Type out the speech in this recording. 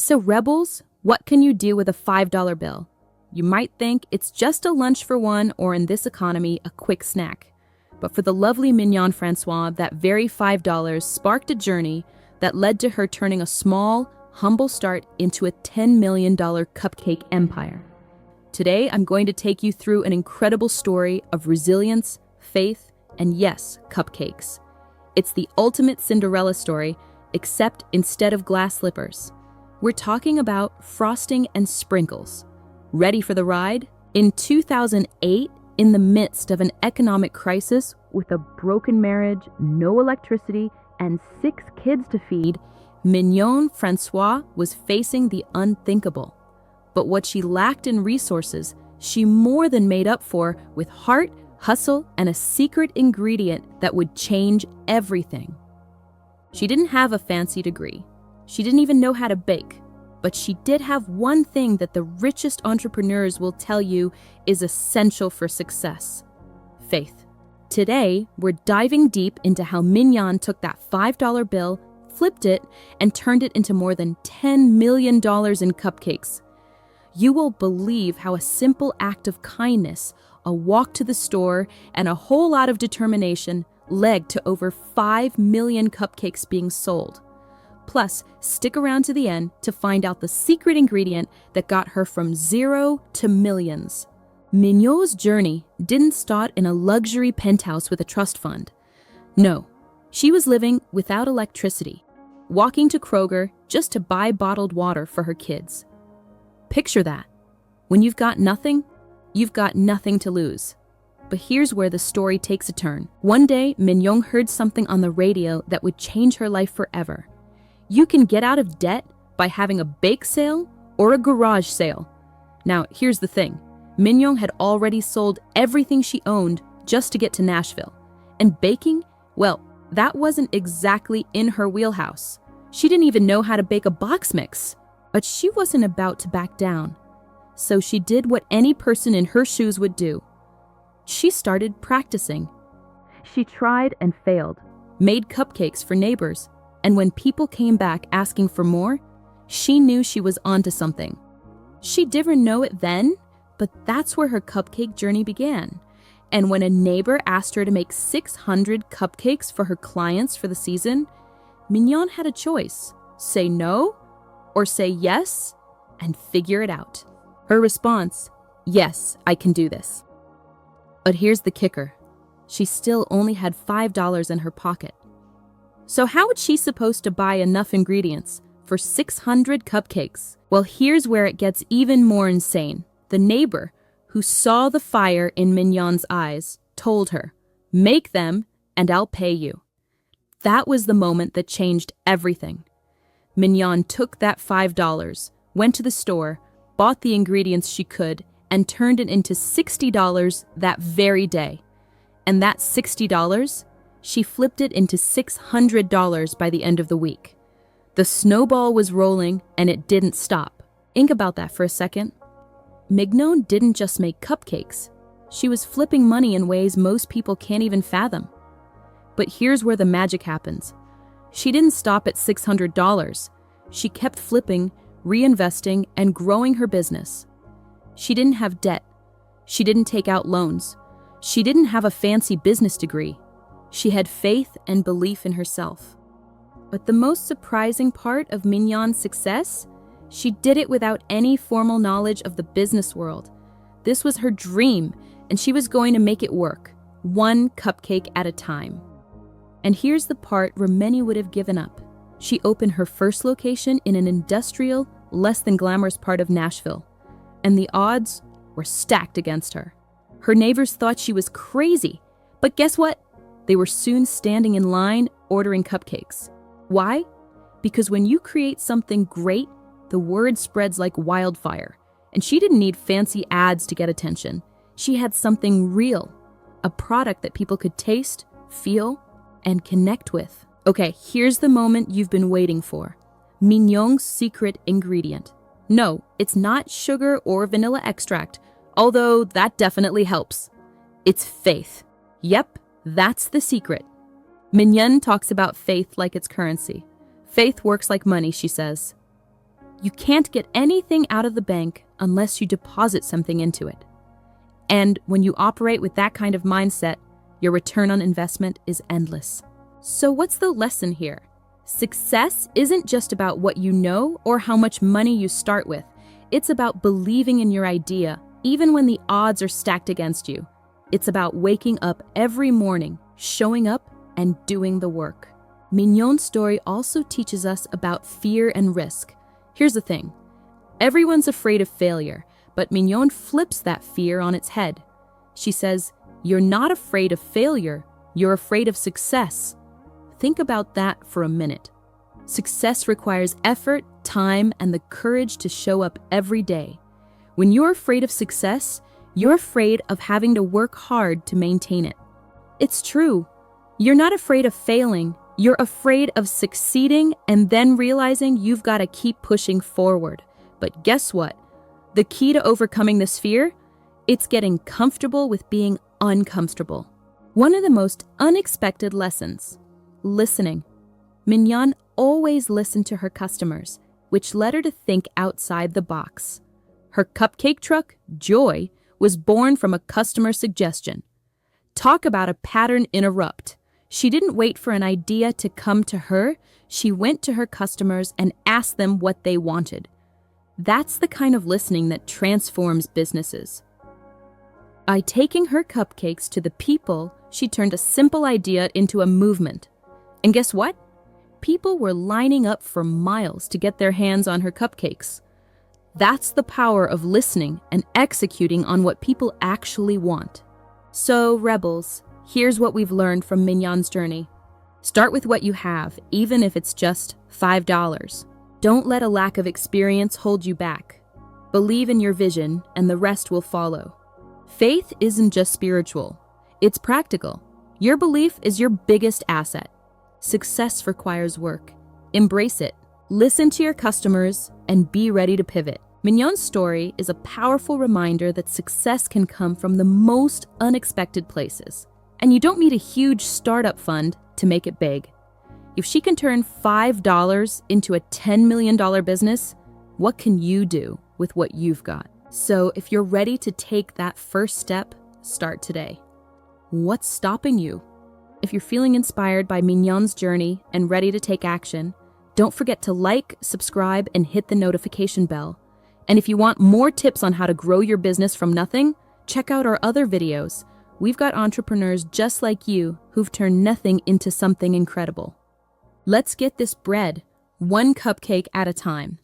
So rebels, what can you do with a $5 bill? You might think it's just a lunch for one, or in this economy, a quick snack. But for the lovely Mignon Francois, that very $5 sparked a journey that led to her turning a small, humble start into a $10 million cupcake empire. Today, I'm going to take you through an incredible story of resilience, faith, and yes, cupcakes. It's the ultimate Cinderella story, except instead of glass slippers. We're talking about frosting and sprinkles. Ready for the ride? In 2008, in the midst of an economic crisis with a broken marriage, no electricity, and 6 kids to feed, Mignon Francois was facing the unthinkable. But what she lacked in resources, she more than made up for with heart, hustle, and a secret ingredient that would change everything. She didn't have a fancy degree. She didn't even know how to bake. But she did have one thing that the richest entrepreneurs will tell you is essential for success: faith. Today, we're diving deep into how Mignon took that $5 bill, flipped it, and turned it into more than $10 million in cupcakes. You will believe how a simple act of kindness, a walk to the store, and a whole lot of determination led to over 5 million cupcakes being sold. Plus, stick around to the end to find out the secret ingredient that got her from 0 to millions. Mignon's journey didn't start in a luxury penthouse with a trust fund. No, she was living without electricity, walking to Kroger just to buy bottled water for her kids. Picture that. When you've got nothing to lose. But here's where the story takes a turn. One day, Mignon heard something on the radio that would change her life forever. You can get out of debt by having a bake sale or a garage sale. Now, here's the thing. Mignon had already sold everything she owned just to get to Nashville. And baking, well, that wasn't exactly in her wheelhouse. She didn't even know how to bake a box mix. But she wasn't about to back down. So she did what any person in her shoes would do. She started practicing. She tried and failed, made cupcakes for neighbors, and when people came back asking for more, she knew she was onto something. She didn't know it then, but that's where her cupcake journey began. And when a neighbor asked her to make 600 cupcakes for her clients for the season, Mignon had a choice: say no or say yes and figure it out. Her response: yes, I can do this. But here's the kicker. She still only had $5 in her pocket. So how was she supposed to buy enough ingredients for 600 cupcakes? Well, here's where it gets even more insane. The neighbor, who saw the fire in Mignon's eyes, told her, "Make them and I'll pay you." That was the moment that changed everything. Mignon took that $5, went to the store, bought the ingredients she could, and turned it into $60 that very day. And that $60, she flipped it into $600 by the end of the week. The snowball was rolling, and it didn't stop. Think about that for a second. Mignon didn't just make cupcakes. She was flipping money in ways most people can't even fathom. But here's where the magic happens. She didn't stop at $600. She kept flipping, reinvesting, and growing her business. She didn't have debt. She didn't take out loans. She didn't have a fancy business degree. She had faith and belief in herself. But the most surprising part of Mignon's success? She did it without any formal knowledge of the business world. This was her dream, and she was going to make it work, one cupcake at a time. And here's the part where many would have given up. She opened her first location in an industrial, less than glamorous part of Nashville, and the odds were stacked against her. Her neighbors thought she was crazy, but guess what? They were soon standing in line ordering cupcakes. Why? Because when you create something great, the word spreads like wildfire. And she didn't need fancy ads to get attention. She had something real, a product that people could taste, feel, and connect with. Okay, here's the moment you've been waiting for. Mignon's secret ingredient. No, it's not sugar or vanilla extract, although that definitely helps. It's faith. Yep, that's the secret. Mignon talks about faith like it's currency. Faith works like money, she says. You can't get anything out of the bank unless you deposit something into it. And when you operate with that kind of mindset, your return on investment is endless. So what's the lesson here? Success isn't just about what you know or how much money you start with. It's about believing in your idea, even when the odds are stacked against you. It's about waking up every morning, showing up, and doing the work. Mignon's story also teaches us about fear and risk. Here's the thing. Everyone's afraid of failure, but Mignon flips that fear on its head. She says, "You're not afraid of failure, you're afraid of success." Think about that for a minute. Success requires effort, time, and the courage to show up every day. When you're afraid of success, you're afraid of having to work hard to maintain it. It's true. You're not afraid of failing. You're afraid of succeeding and then realizing you've got to keep pushing forward. But guess what? The key to overcoming this fear? It's getting comfortable with being uncomfortable. One of the most unexpected lessons: listening. Mignon always listened to her customers, which led her to think outside the box. Her cupcake truck, Joy, was born from a customer suggestion. Talk about a pattern interrupt. She didn't wait for an idea to come to her. She went to her customers and asked them what they wanted. That's the kind of listening that transforms businesses. By taking her cupcakes to the people, she turned a simple idea into a movement. And guess what? People were lining up for miles to get their hands on her cupcakes. That's the power of listening and executing on what people actually want. So, rebels, here's what we've learned from Mignon's journey. Start with what you have, even if it's just $5. Don't let a lack of experience hold you back. Believe in your vision, and the rest will follow. Faith isn't just spiritual, it's practical. Your belief is your biggest asset. Success requires work. Embrace it. Listen to your customers and be ready to pivot. Mignon's story is a powerful reminder that success can come from the most unexpected places. And you don't need a huge startup fund to make it big. If she can turn $5 into a $10 million business, what can you do with what you've got? So if you're ready to take that first step, start today. What's stopping you? If you're feeling inspired by Mignon's journey and ready to take action, don't forget to like, subscribe, and hit the notification bell. And if you want more tips on how to grow your business from nothing, check out our other videos. We've got entrepreneurs just like you who've turned nothing into something incredible. Let's get this bread, one cupcake at a time.